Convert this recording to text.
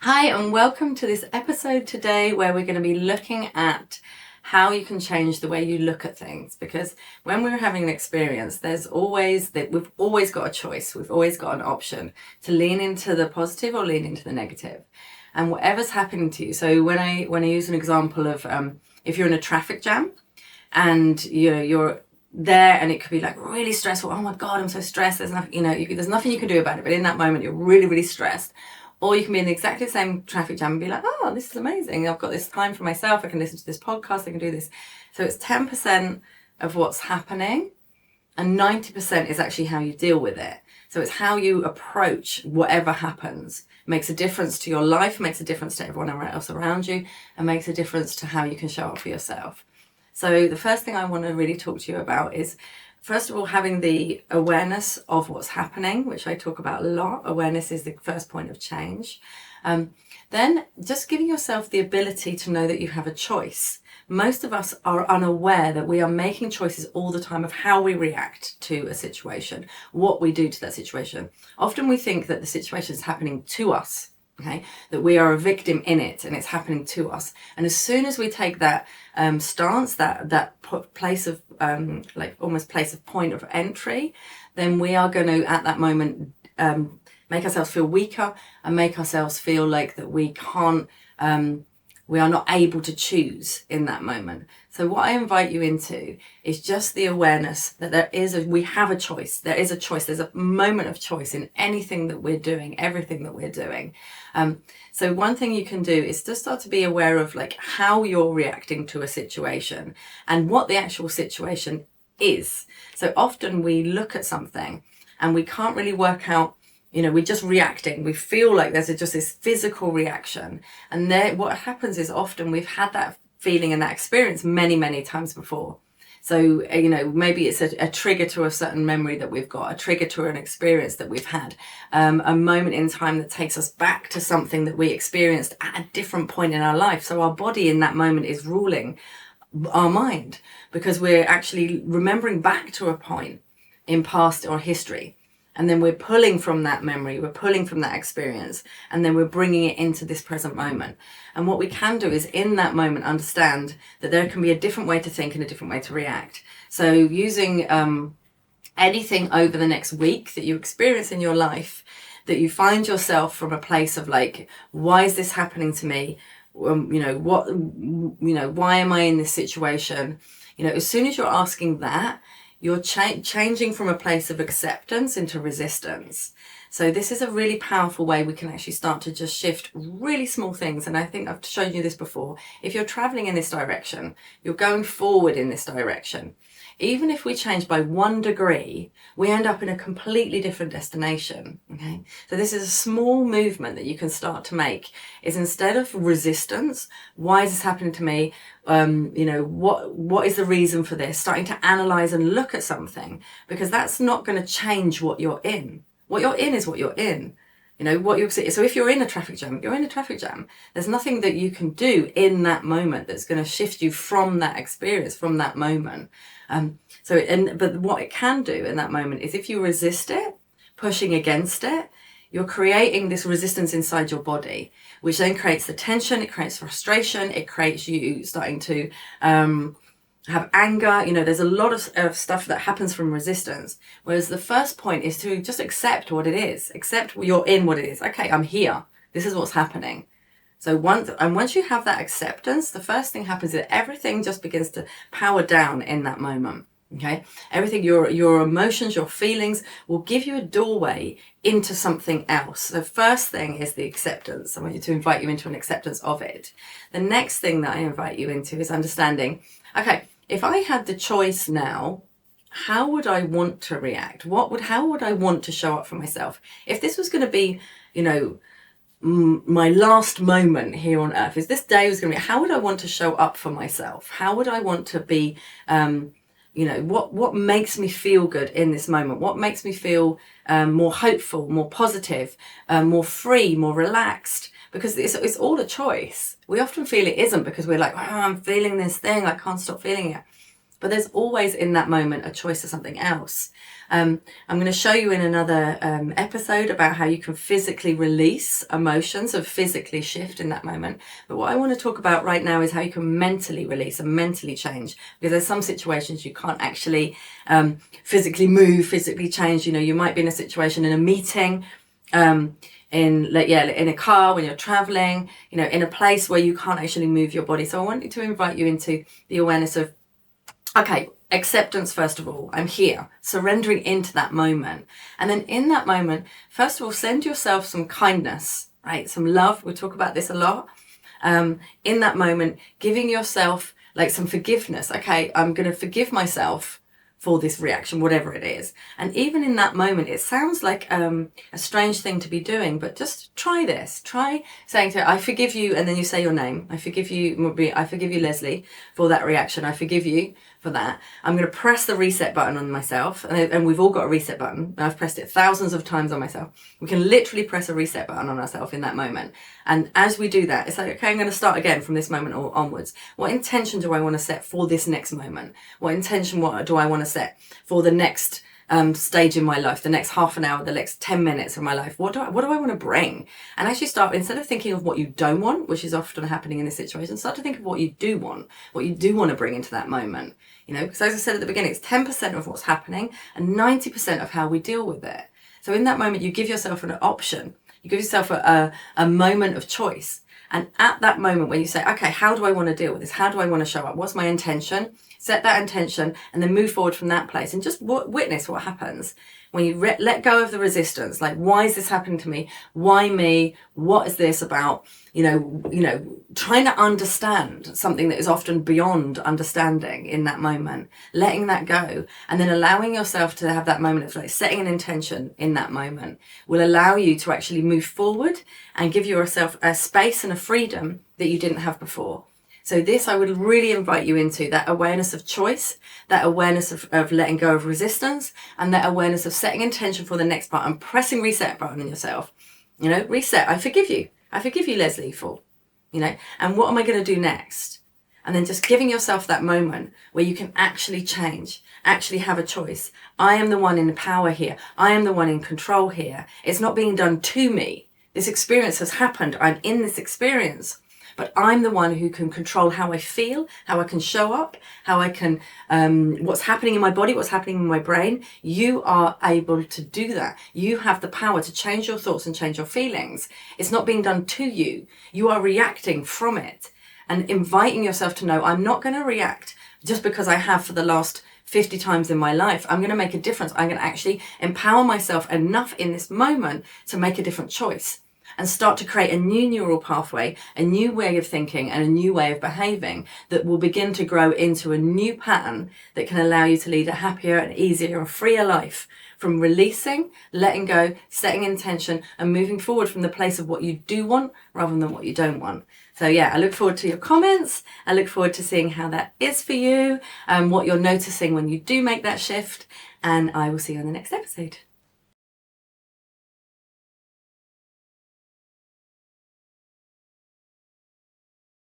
Hi, and welcome to this episode today where we're going to be looking at how you can change the way you look at things. Because when we're having an experience, we've always got a choice. We've always got an option to lean into the positive or lean into the negative. And whatever's happening to you. So when I use an example of if you're in a traffic jam and you're there and it could be like really stressful. Oh my God, I'm so stressed. There's nothing, there's nothing you can do about it. But in that moment, you're really, really stressed. Or you can be in exactly the same traffic jam and be like, oh, this is amazing. I've got this time for myself. I can listen to this podcast. I can do this. So it's 10% of what's happening and 90% is actually how you deal with it. So it's how you approach whatever happens. It makes a difference to your life, makes a difference to everyone else around you, and makes a difference to how you can show up for yourself. So the first thing I want to really talk to you about is, first of all, having the awareness of what's happening, which I talk about a lot. Awareness is the first point of change. Then just giving yourself the ability to know that you have a choice. Most of us are unaware that we are making choices all the time of how we react to a situation, what we do to that situation. Often we think that the situation is happening to us. Okay, that we are a victim in it and it's happening to us. And as soon as we take that stance, that place of like almost place of point of entry, then we are going to at that moment make ourselves feel weaker and make ourselves feel like that we can't we are not able to choose in that moment. So what I invite you into is just the awareness that we have a choice. There is a choice. There's a moment of choice in anything that we're doing, everything that we're doing. So one thing you can do is just start to be aware of like how you're reacting to a situation and what the actual situation is. So often we look at something and we can't really work out, we're just reacting. We feel like there's just this physical reaction. And there, what happens is often we've had that feeling and that experience many, many times before. So, maybe it's a trigger to a certain memory that we've got, a trigger to an experience that we've had, a moment in time that takes us back to something that we experienced at a different point in our life. So our body in that moment is ruling our mind because we're actually remembering back to a point in past or history. And then we're pulling from that memory, we're pulling from that experience, and then we're bringing it into this present moment. And what we can do is in that moment understand that there can be a different way to think and a different way to react. So using anything over the next week that you experience in your life, that you find yourself from a place of like, why is this happening to me? Why am I in this situation? As soon as you're asking that, you're changing from a place of acceptance into resistance. So this is a really powerful way we can actually start to just shift really small things. And I think I've shown you this before. If you're traveling in this direction, you're going forward in this direction. Even if we change by 1 degree, we end up in a completely different destination. Okay. So this is a small movement that you can start to make is instead of resistance, why is this happening to me? What is the reason for this? Starting to analyze and look at something, because that's not going to change what you're in. What you're in is what you're in. So if you're in a traffic jam, you're in a traffic jam. There's nothing that you can do in that moment that's going to shift you from that experience, from that moment. But what it can do in that moment is if you resist it, pushing against it, you're creating this resistance inside your body, which then creates the tension, it creates frustration, it creates you starting to have anger. There's a lot of stuff that happens from resistance. Whereas the first point is to just accept what it is. Accept you're in what it is. Okay, I'm here. This is what's happening. So once you have that acceptance, the first thing happens is everything just begins to power down in that moment. Okay, everything, your emotions, your feelings will give you a doorway into something else. The first thing is the acceptance. I want to invite you into an acceptance of it. The next thing that I invite you into is understanding, okay, if I had the choice now, how would I want to react? How would I want to show up for myself? If this was going to be, my last moment here on earth, if this day was going to be, how would I want to show up for myself? How would I want to be, what makes me feel good in this moment? What makes me feel more hopeful, more positive, more free, more relaxed? Because it's all a choice. We often feel it isn't because we're like, oh, I'm feeling this thing, I can't stop feeling it. But there's always in that moment a choice of something else. I'm going to show you in another episode about how you can physically release emotions, or physically shift in that moment. But what I want to talk about right now is how you can mentally release and mentally change, because there's some situations you can't actually physically move, physically change. You know, you might be in a situation in a meeting, in a car when you're traveling, you know, in a place where you can't actually move your body. So I want to invite you into the awareness of, okay, acceptance first of all. I'm here, surrendering into that moment. And then in that moment, first of all, send yourself some kindness, right? Some love. We talk about this a lot. In that moment, giving yourself like some forgiveness. Okay, I'm going to forgive myself for this reaction, whatever it is. And even in that moment, it sounds like a strange thing to be doing, but just try this. Try saying to her, I forgive you, and then you say your name. I forgive you, Leslie, for that reaction. I forgive you for that. I'm going to press the reset button on myself, and we've all got a reset button. I've pressed it thousands of times on myself. We can literally press a reset button on ourselves in that moment. And as we do that, it's like, okay, I'm going to start again from this moment onwards. What intention do I want to set for this next moment? What intention do I want to set for the next stage in my life, the next half an hour, the next 10 minutes of my life? What do I want to bring? And actually start, instead of thinking of what you don't want, which is often happening in this situation, start to think of what you do want to bring into that moment. You know, because as I said at the beginning, it's 10% of what's happening and 90% of how we deal with it. So in that moment, you give yourself an option. You give yourself a moment of choice. And at that moment when you say, okay, how do I want to deal with this? How do I want to show up? What's my intention? Set that intention and then move forward from that place and just witness what happens when you let go of the resistance. Like, why is this happening to me? Why me? What is this about? You know, trying to understand something that is often beyond understanding in that moment, letting that go, and then allowing yourself to have that moment of like setting an intention in that moment will allow you to actually move forward and give yourself a space and a freedom that you didn't have before. So this, I would really invite you into that awareness of choice, that awareness of letting go of resistance, and that awareness of setting intention for the next part and pressing reset button on yourself. You know, reset. I forgive you. I forgive you, Leslie, for, you know, and what am I going to do next? And then just giving yourself that moment where you can actually change, actually have a choice. I am the one in power here. I am the one in control here. It's not being done to me. This experience has happened. I'm in this experience. But I'm the one who can control how I feel, how I can show up, how I can, what's happening in my body, what's happening in my brain. You are able to do that. You have the power to change your thoughts and change your feelings. It's not being done to you. You are reacting from it and inviting yourself to know, I'm not going to react just because I have for the last 50 times in my life. I'm going to make a difference. I'm going to actually empower myself enough in this moment to make a different choice and start to create a new neural pathway, a new way of thinking and a new way of behaving that will begin to grow into a new pattern that can allow you to lead a happier and easier and freer life from releasing, letting go, setting intention and moving forward from the place of what you do want rather than what you don't want. So yeah, I look forward to your comments. I look forward to seeing how that is for you, what you're noticing when you do make that shift, and I will see you on the next episode.